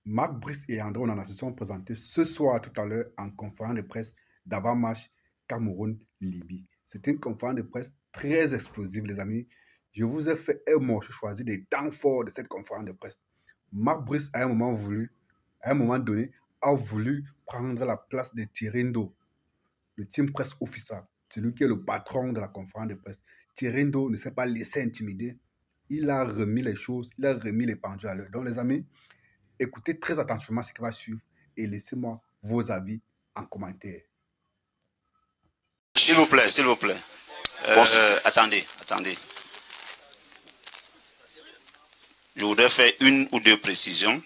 Marc Brice et André Onana se sont présentés ce soir tout à l'heure en conférence de presse d'avant-match Cameroun-Libye. C'était une conférence de presse très explosive, les amis. Je vous ai fait un morceau choisi des temps forts de cette conférence de presse. Marc Brice, à un moment donné, a voulu prendre la place de Thierry-Ndo, le team presse officiel, celui qui est le patron de la conférence de presse. Thierry-Ndo ne s'est pas laissé intimider. Il a remis les choses, il a remis les pendules à l'heure. Donc, les amis, écoutez très attentivement ce qui va suivre et laissez-moi vos avis en commentaire. S'il vous plaît, s'il vous plaît. Attendez. Je voudrais faire une ou deux précisions.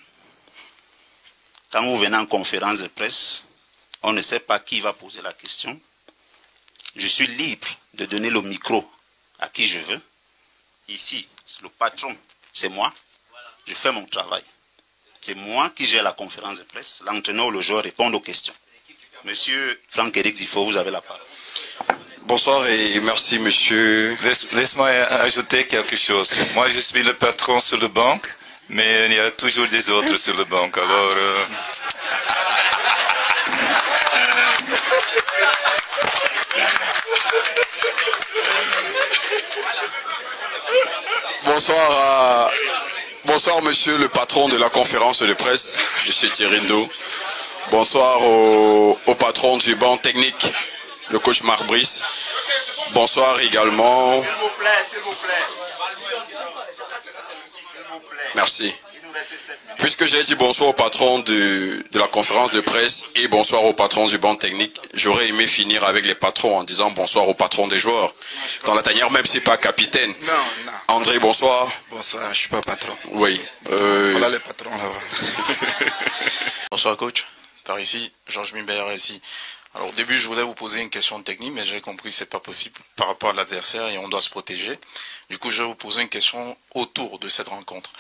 Quand vous venez en conférence de presse, on ne sait pas qui va poser la question. Je suis libre de donner le micro à qui je veux. Ici, le patron, c'est moi. Je fais mon travail. C'est moi qui gère la conférence de presse. L'entraîneur ou le joueur répond aux questions. Monsieur Franck-Éric Zifo, vous avez la parole. Bonsoir et merci monsieur. Laisse-moi ajouter quelque chose. Moi je suis le patron sur le banc, mais il y a toujours des autres sur le banc. Alors... Bonsoir monsieur le patron de la conférence de presse, monsieur Thierry-Ndo. Bonsoir au patron du banc technique, le coach Marc Brice. Bonsoir également. S'il vous plaît. Merci. Puisque j'ai dit bonsoir au patron de la conférence de presse et bonsoir au patron du banc technique, j'aurais aimé finir avec les patrons en disant bonsoir au patron des joueurs. Dans la tanière, même si c'est pas capitaine. Non. André, bonsoir. Bonsoir, je suis pas patron. Oui. Voilà les patrons là-bas. Bonsoir coach, par ici, Georges Mimber ici. Alors au début je voulais vous poser une question technique, mais j'ai compris que c'est pas possible par rapport à l'adversaire et on doit se protéger. Du coup je vais vous poser une question autour de cette rencontre.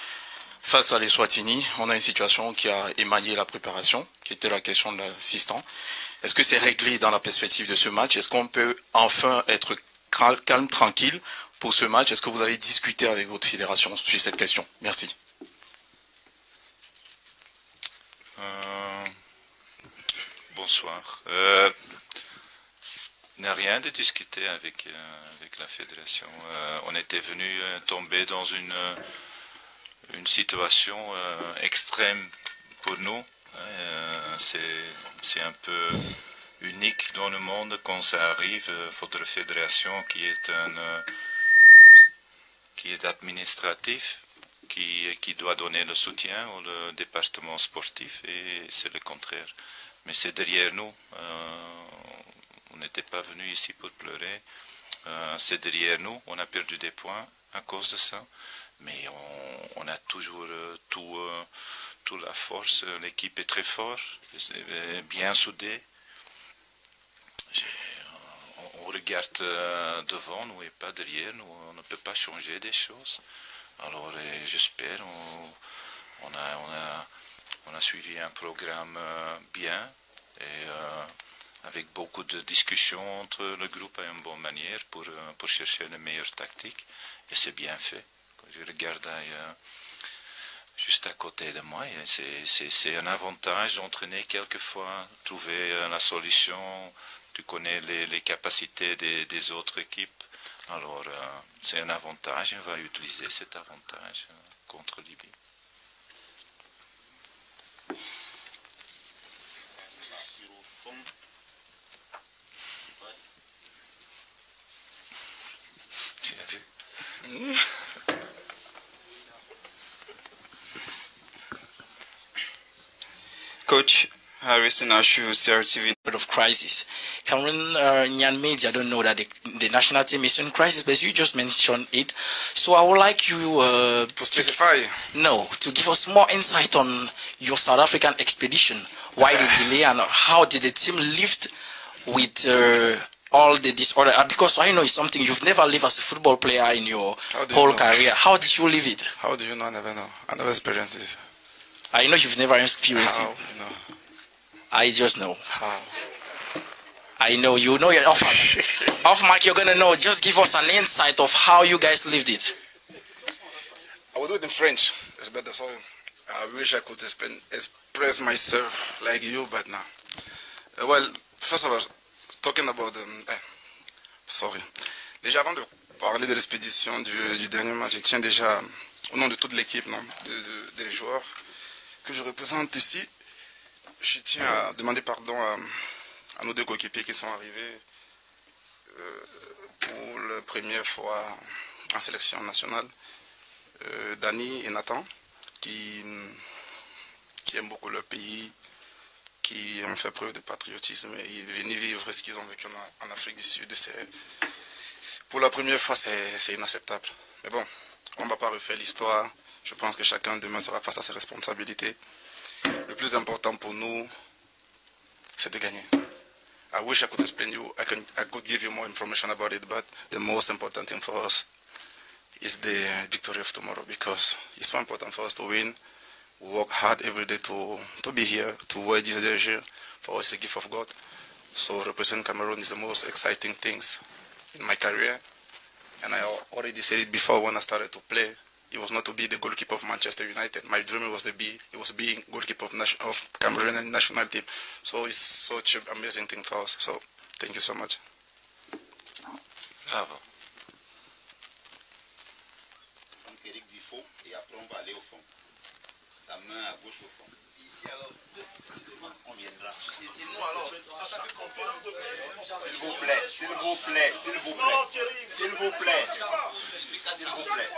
Face à l'Eswatini, on a une situation qui a émaillé la préparation, qui était la question de l'assistant. Est-ce que c'est réglé dans la perspective de ce match? Est-ce qu'on peut enfin être calme, tranquille pour ce match? Est-ce que vous avez discuté avec votre fédération sur cette question? Merci. Bonsoir. Il n'y a rien de discuter avec la fédération. On était venu tomber dans une situation extrême pour nous. C'est un peu unique dans le monde quand ça arrive. Votre fédération qui est administratif, qui doit donner le soutien au département sportif, et c'est le contraire. Mais c'est derrière nous. On n'était pas venu ici pour pleurer. C'est derrière nous. On a perdu des points à cause de ça. Mais on a toujours toute la force. L'équipe est très forte, bien soudée. On regarde devant nous et pas derrière nous. On ne peut pas changer des choses. Alors j'espère. On a suivi un programme bien et avec beaucoup de discussions entre le groupe à une bonne manière pour chercher les meilleures tactiques. Et c'est bien fait. Quand je regarde juste à côté de moi, c'est un avantage d'entraîner quelquefois, trouver la solution. Tu connais les capacités des autres équipes. Alors c'est un avantage, on va utiliser cet avantage contre Libye. Tu as vu? Coach Harrison Ashu, CRTV. Of crisis. Cameroon Nyan media don't know that the national team is in crisis, but you just mentioned it. So I would like you To specify. to give us more insight on your South African expedition. Why the delay and how did the team live with all the disorder? Because I know it's something you've never lived as a football player in your whole career. How did you live it? How do you know? I never know. I never experienced this. I know you've never experienced How? it. You know. I just know. How? I know you know you're off. Off mic, you're gonna know. Just give us an insight of how you guys lived it. I will do it in French. It's better. So I wish I could express myself like you, but no. Well, first of all, talking about sorry. Déjà, avant de parler de l'expédition du dernier match, je tiens déjà, au nom de toute l'équipe, des joueurs que je représente ici, je tiens à demander pardon à nos deux coéquipiers qui sont arrivés pour la première fois en sélection nationale, Dani et Nathan, qui aiment beaucoup leur pays, qui ont fait preuve de patriotisme et ils viennent vivre ce qu'ils ont vécu en Afrique du Sud. Pour la première fois, c'est inacceptable. Mais bon, on ne va pas refaire l'histoire. Je pense que chacun demain sera face à ses responsabilités. Le plus important pour nous, c'est de gagner. I wish I could explain you, I could give you more information about it, but the most important thing for us is the victory of tomorrow, because it's so important for us to win. We work hard every day to be here, to wear this jersey. For us, it's a gift of God. So representing Cameroon is the most exciting things in my career. And I already said it before when I started to play. It was not to be the goalkeeper of Manchester United. My dream was being goalkeeper of Cameroon national team. So it's such an amazing thing for us. So thank you so much. Bravo. Donc Eric Difo, et après on va aller au fond. La main à gauche au fond. Ici alors, on viendra. Et nous alors, à chaque conférence de presse. S'il vous plaît, s'il vous plaît, s'il vous plaît, s'il vous plaît, s'il vous plaît.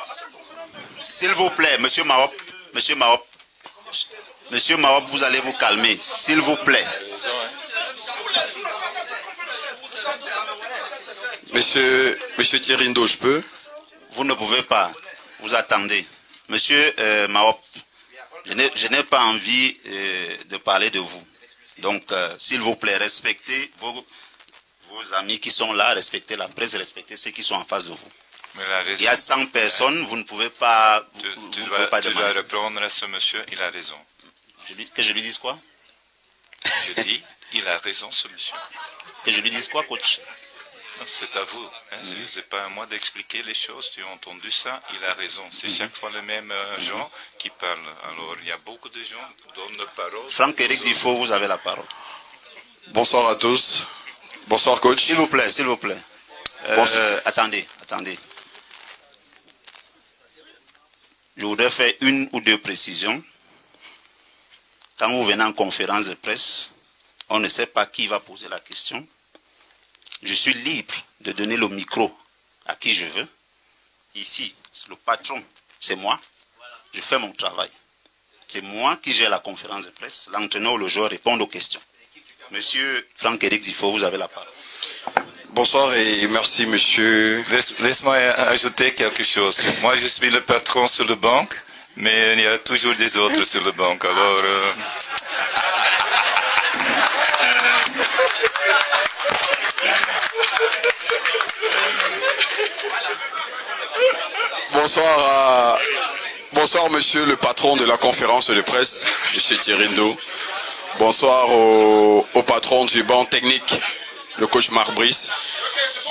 S'il vous plaît, monsieur Marop, monsieur Marop, vous allez vous calmer, s'il vous plaît. Monsieur Thirindo, je peux? Vous ne pouvez pas, vous attendez. Monsieur Marop, je n'ai pas envie de parler de vous. Donc, s'il vous plaît, respectez vos amis qui sont là, respectez la presse, respectez ceux qui sont en face de vous. Il y a 100 personnes, vous ne pouvez pas... Tu dois reprendre à ce monsieur, il a raison. Que je lui dise quoi? Je dis, il a raison ce monsieur. Que je lui dise quoi, coach? C'est à vous. Hein. Ce n'est pas à moi d'expliquer les choses. Tu as entendu ça, il a raison. C'est chaque fois les mêmes gens qui parlent. Alors, il y a beaucoup de gens qui donnent la parole. Franck-Éric Difo, vous avez la parole. Bonsoir à tous. Bonsoir, coach. S'il vous plaît, s'il vous plaît. Attendez. Je voudrais faire une ou deux précisions. Quand vous venez en conférence de presse, on ne sait pas qui va poser la question. Je suis libre de donner le micro à qui je veux. Ici, le patron, c'est moi. Je fais mon travail. C'est moi qui gère la conférence de presse. L'entraîneur ou le joueur répond aux questions. Monsieur Franck-Éric Difo, vous avez la parole. Bonsoir et merci, monsieur. Laisse-moi ajouter quelque chose. Moi, je suis le patron sur le banc, mais il y a toujours des autres sur le banc. Alors... Bonsoir, monsieur le patron de la conférence de presse, monsieur Thirindo. Bonsoir au patron du banc technique, le coach Marc Brice.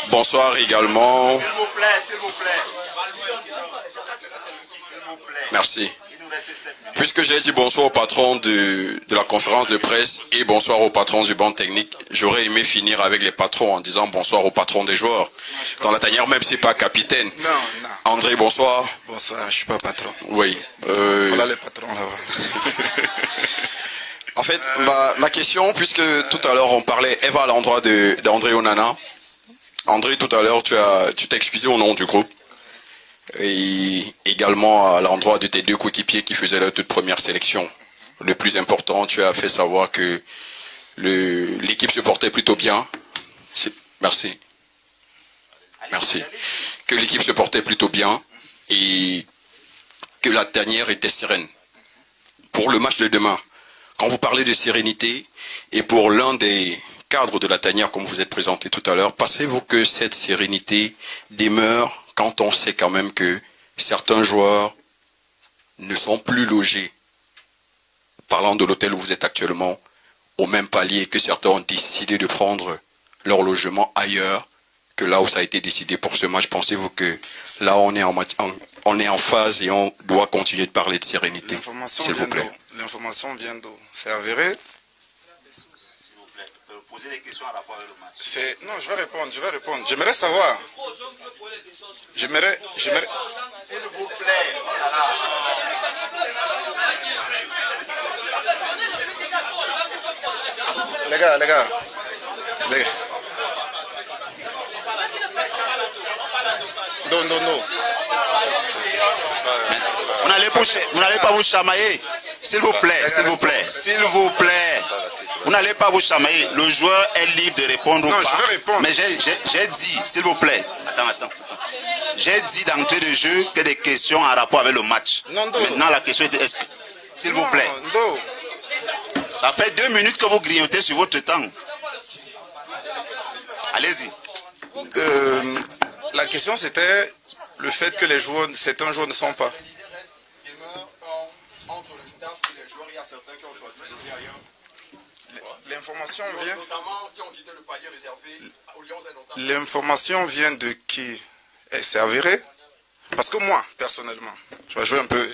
Bonsoir également. S'il vous plaît, s'il vous plaît. Merci. Puisque j'ai dit bonsoir au patron de la conférence de presse et bonsoir au patron du banc technique, j'aurais aimé finir avec les patrons en disant bonsoir au patron des joueurs. Dans la tanière, même si pas capitaine. Non. André, bonsoir. Bonsoir, je ne suis pas patron. Oui. Voilà les patrons là-bas. En fait, ma question, puisque tout à l'heure on parlait, elle va à l'endroit d'André Onana. André, tout à l'heure, tu t'es excusé au nom du groupe. Et également à l'endroit de tes deux coéquipiers qui faisaient leur toute première sélection. Le plus important, tu as fait savoir que l'équipe se portait plutôt bien. Merci. Que l'équipe se portait plutôt bien et que la tanière était sereine. Pour le match de demain, quand vous parlez de sérénité et pour l'un des cadres de la tanière comme vous êtes présenté tout à l'heure, pensez-vous que cette sérénité demeure quand on sait quand même que certains joueurs ne sont plus logés, parlant de l'hôtel où vous êtes actuellement, au même palier, que certains ont décidé de prendre leur logement ailleurs que là où ça a été décidé pour ce match, pensez-vous que là on est en phase et on doit continuer de parler de sérénité, s'il vous plaît? L'information vient d'où? C'est avéré? S'il vous plaît, posez des questions à rapport avec le match. Non, je vais répondre. J'aimerais savoir. J'aimerais... S'il vous plaît. Les gars. Non. Vous n'allez pas vous chamailler. S'il vous plaît. Vous n'allez pas vous chamailler. Le joueur est libre de répondre ou pas. Non, je vais répondre. Mais j'ai dit, s'il vous plaît. Attends. J'ai dit d'entrée de jeu que des questions en rapport avec le match. Maintenant, la question est s'il vous plaît. Ça fait 2 minutes que vous grignotez sur votre temps. Allez-y. La question c'était le fait que certains joueurs ne sont pas. Entre le staff et les joueurs, il y a certains qui ont choisi de jouer ailleurs. L'information vient. Notamment qui ont quitté le palier réservé aux Lions et notamment. L'information vient de qui? C'est avéré? Parce que moi, personnellement, je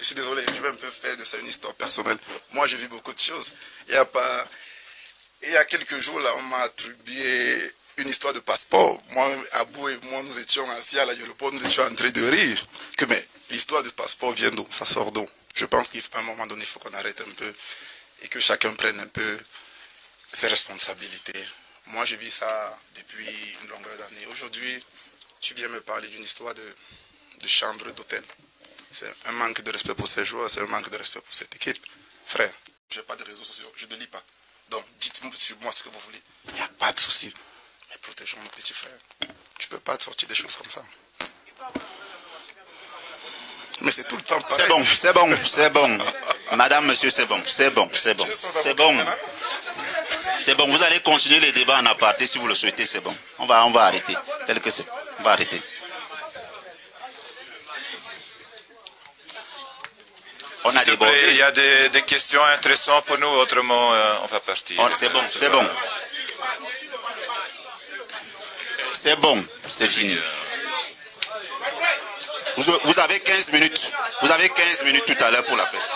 suis désolé, je vais un peu faire de ça une histoire personnelle. Moi, j'ai vu beaucoup de choses. Il y a quelques jours, là, on m'a attribué une histoire de passeport. Moi, Abou et moi, nous étions assis à l'aéroport, nous étions en train de rire. Mais l'histoire du passeport vient d'où? Ça sort d'où? Je pense qu'à un moment donné, il faut qu'on arrête un peu et que chacun prenne un peu ses responsabilités. Moi, j'ai vu ça depuis une longueur d'année. Aujourd'hui, tu viens me parler d'une histoire de chambre d'hôtel. C'est un manque de respect pour ces joueurs, c'est un manque de respect pour cette équipe. Frère, je n'ai pas de réseaux sociaux, je ne lis pas. Donc, dites-moi sur moi ce que vous voulez. Il n'y a pas de souci. Mais protégeons nos petits frères. Tu ne peux pas te sortir des choses comme ça. Mais c'est tout le temps pareil. C'est bon. Madame, monsieur, c'est bon. C'est bon. Vous allez continuer les débats en aparté si vous le souhaitez, c'est bon. On va arrêter. Tel que c'est. On va arrêter. On a débordé. Il y a des questions intéressantes pour nous, autrement on va partir. C'est bon, c'est fini. Vous avez 15 minutes. Vous avez 15 minutes tout à l'heure pour la presse.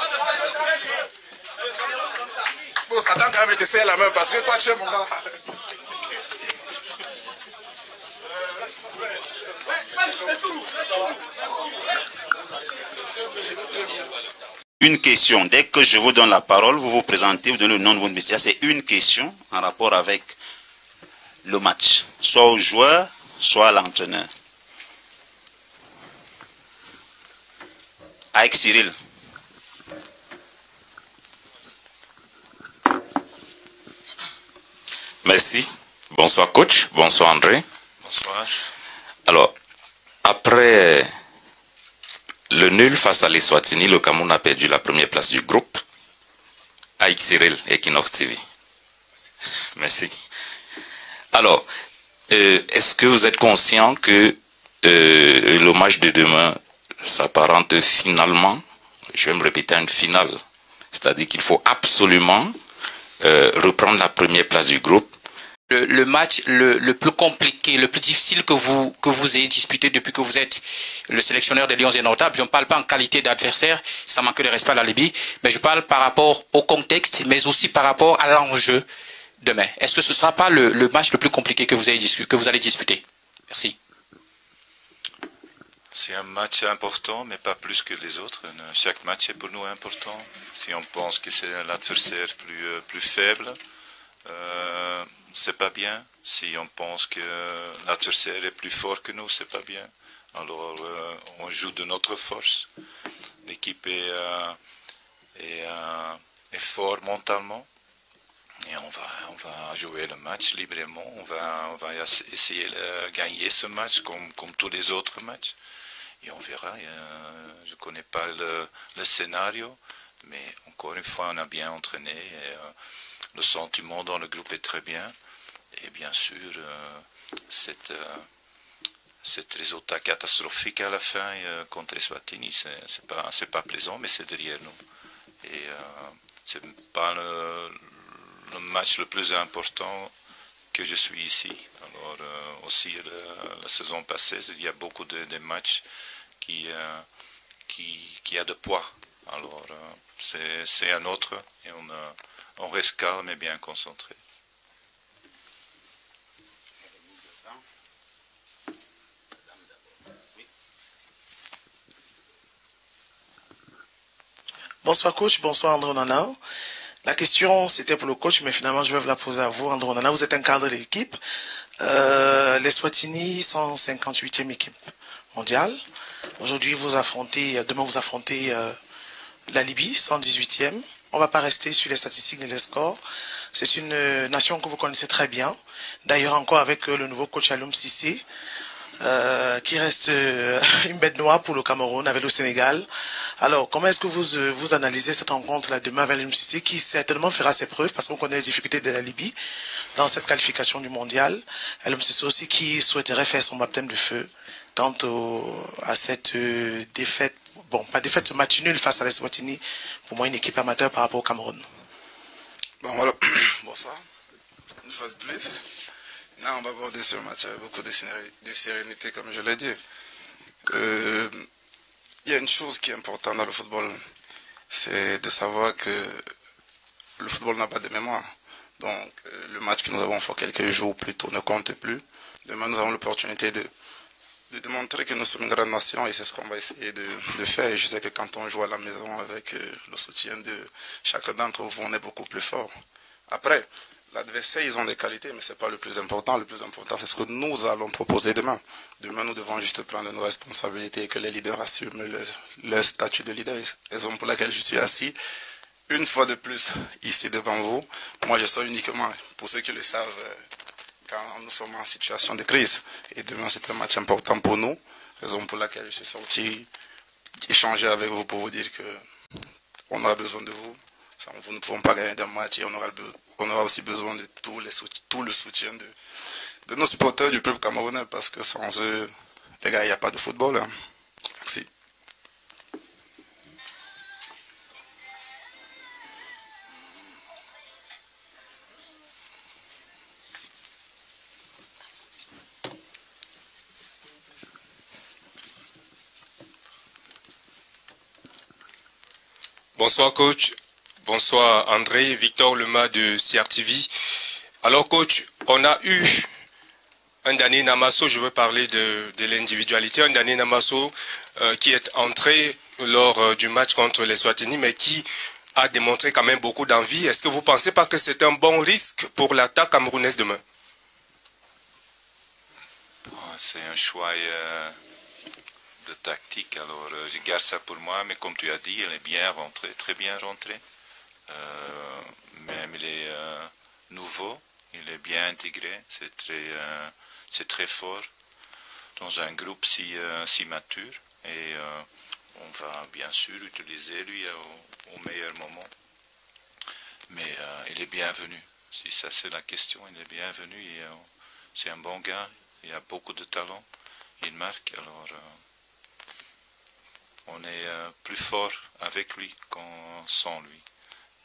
Bon, Satan quand même te serre la main parce que toi tu es mon gars. Une question. Dès que je vous donne la parole, vous vous présentez, vous donnez le nom de votre métier. C'est une question en rapport avec le match. Soit au joueur, soit à l'entraîneur. Avec Cyril. Merci. Bonsoir coach. Bonsoir André. Bonsoir. Alors, après le nul face à l'Eswatini, le Cameroun a perdu la première place du groupe avec Cyril et Equinox TV. Merci. Alors, est-ce que vous êtes conscient que le match de demain s'apparente finalement, je vais me répéter, à une finale? C'est-à-dire qu'il faut absolument reprendre la première place du groupe. Le match le plus compliqué, le plus difficile que vous ayez disputé depuis que vous êtes le sélectionneur des Lions Indomptables. Je ne parle pas en qualité d'adversaire, ça manque de respect à la Libye, mais je parle par rapport au contexte, mais aussi par rapport à l'enjeu demain. Est-ce que ce ne sera pas le match le plus compliqué que vous allez disputer? Merci. C'est un match important, mais pas plus que les autres. Chaque match est pour nous important. Si on pense que c'est l'adversaire plus faible, c'est pas bien. Si on pense que l'adversaire est plus fort que nous, c'est pas bien. Alors on joue de notre force. L'équipe est fort mentalement et on va jouer le match librement. On va essayer de gagner ce match comme tous les autres matchs. Et on verra. Je ne connais pas le scénario, mais encore une fois, on a bien entraîné. Et, le sentiment dans le groupe est très bien. Et bien sûr, cet résultat catastrophique à la fin contre Eswatini, c'est pas plaisant, mais c'est derrière nous. Et c'est pas le match le plus important que je suis ici. Alors, aussi la saison passée, il y a beaucoup de matchs qui a de poids. Alors, c'est un autre et on reste calme et bien concentré. Bonsoir coach, bonsoir André Onana. La question c'était pour le coach, mais finalement je vais vous la poser à vous, André Onana. Vous êtes un cadre de l'équipe. L'Eswatini, 158e équipe mondiale. Aujourd'hui demain vous affrontez la Libye, 118e. On ne va pas rester sur les statistiques et les scores. C'est une nation que vous connaissez très bien. D'ailleurs encore avec le nouveau coach Aloum Cissé. Qui reste une bête noire pour le Cameroun avec le Sénégal. Alors, comment est-ce que vous analysez cette rencontre-là demain avec Aloum Cissé, qui certainement fera ses preuves, parce qu'on connaît les difficultés de la Libye dans cette qualification du mondial. Aloum Cissé aussi qui souhaiterait faire son baptême de feu quant à cette défaite, bon, pas défaite, ce match nul face à l'Eswatini, pour moi une équipe amateur par rapport au Cameroun. Bon, voilà. Bonsoir. Une fois de plus. Là, on va aborder ce match avec beaucoup de sérénité, comme je l'ai dit. Il y a une chose qui est importante dans le football, c'est de savoir que le football n'a pas de mémoire. Donc, le match que nous avons fait quelques jours plus tôt ne compte plus. Demain, nous avons l'opportunité de démontrer que nous sommes une grande nation et c'est ce qu'on va essayer de faire. Et je sais que quand on joue à la maison avec le soutien de chacun d'entre vous, on est beaucoup plus fort. Après, l'adversaire, ils ont des qualités, mais ce n'est pas le plus important. Le plus important, c'est ce que nous allons proposer demain. Demain, nous devons juste prendre nos responsabilités et que les leaders assument leur statut de leader. Raison pour laquelle je suis assis, une fois de plus, ici devant vous. Moi, je suis uniquement, pour ceux qui le savent, quand nous sommes en situation de crise. Et demain, c'est un match important pour nous. Raison pour laquelle je suis sorti échanger avec vous pour vous dire qu'on aura besoin de vous. Enfin, nous ne pouvons pas gagner d'un match et on aura aussi besoin de tout le soutien de nos supporters du peuple camerounais parce que sans eux, les gars, il n'y a pas de football. Hein. Merci. Bonsoir coach, bonsoir André, Victor Lema de CRTV. Alors coach, on a eu un Dani Namasso, je veux parler de l'individualité, un Dani Namasso qui est entré lors du match contre les Swatini, mais qui a démontré quand même beaucoup d'envie. Est-ce que vous ne pensez pas que c'est un bon risque pour l'attaque camerounaise demain? C'est un choix de tactique, alors je garde ça pour moi, mais comme tu as dit, elle est bien rentrée, très bien rentrée. Même il est nouveau, il est bien intégré, c'est très fort dans un groupe si mature et on va bien sûr utiliser lui au meilleur moment. Mais il est bienvenu, si ça c'est la question, il est bienvenu et c'est un bon gars, il a beaucoup de talent, il marque, alors on est plus fort avec lui qu'en sans lui.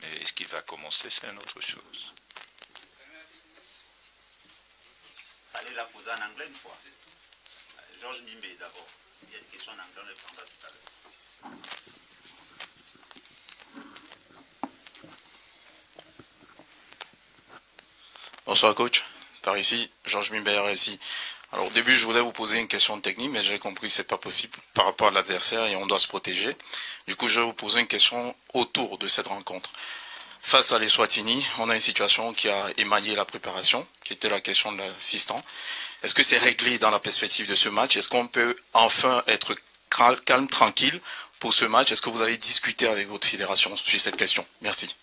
Mais est-ce qu'il va commencer, c'est une autre chose. Allez la poser en anglais une fois. Georges Mimbe d'abord. S'il y a des questions en anglais, on les prendra tout à l'heure. Bonsoir coach, par ici, Georges Mimbe ici. Alors au début, je voulais vous poser une question technique, mais j'ai compris que c'est pas possible par rapport à l'adversaire et on doit se protéger. Du coup, je vais vous poser une question autour de cette rencontre. Face à l'Eswatini, on a une situation qui a émaillé la préparation, qui était la question de l'assistant. Est-ce que c'est réglé dans la perspective de ce match? Est-ce qu'on peut enfin être calme, tranquille pour ce match? Est-ce que vous avez discuté avec votre fédération sur cette question? Merci.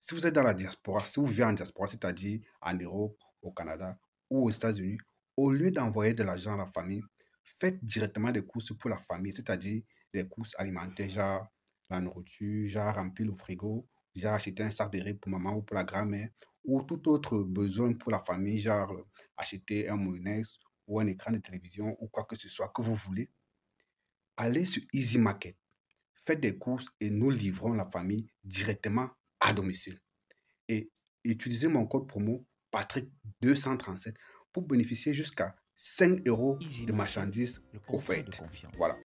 Si vous êtes dans la diaspora, si vous vivez en diaspora, c'est-à-dire en Europe, au Canada ou aux États-Unis, au lieu d'envoyer de l'argent à la famille, faites directement des courses pour la famille, c'est-à-dire des courses alimentaires, genre la nourriture, genre remplir le frigo, genre acheter un sac de riz pour maman ou pour la grand-mère, ou tout autre besoin pour la famille, genre acheter un moulinex ou un écran de télévision ou quoi que ce soit que vous voulez. Allez sur Easy Market, faites des courses et nous livrons la famille directement à domicile. Et utilisez mon code promo Patrick237 pour bénéficier jusqu'à 5 € de marchandises offertes. Voilà.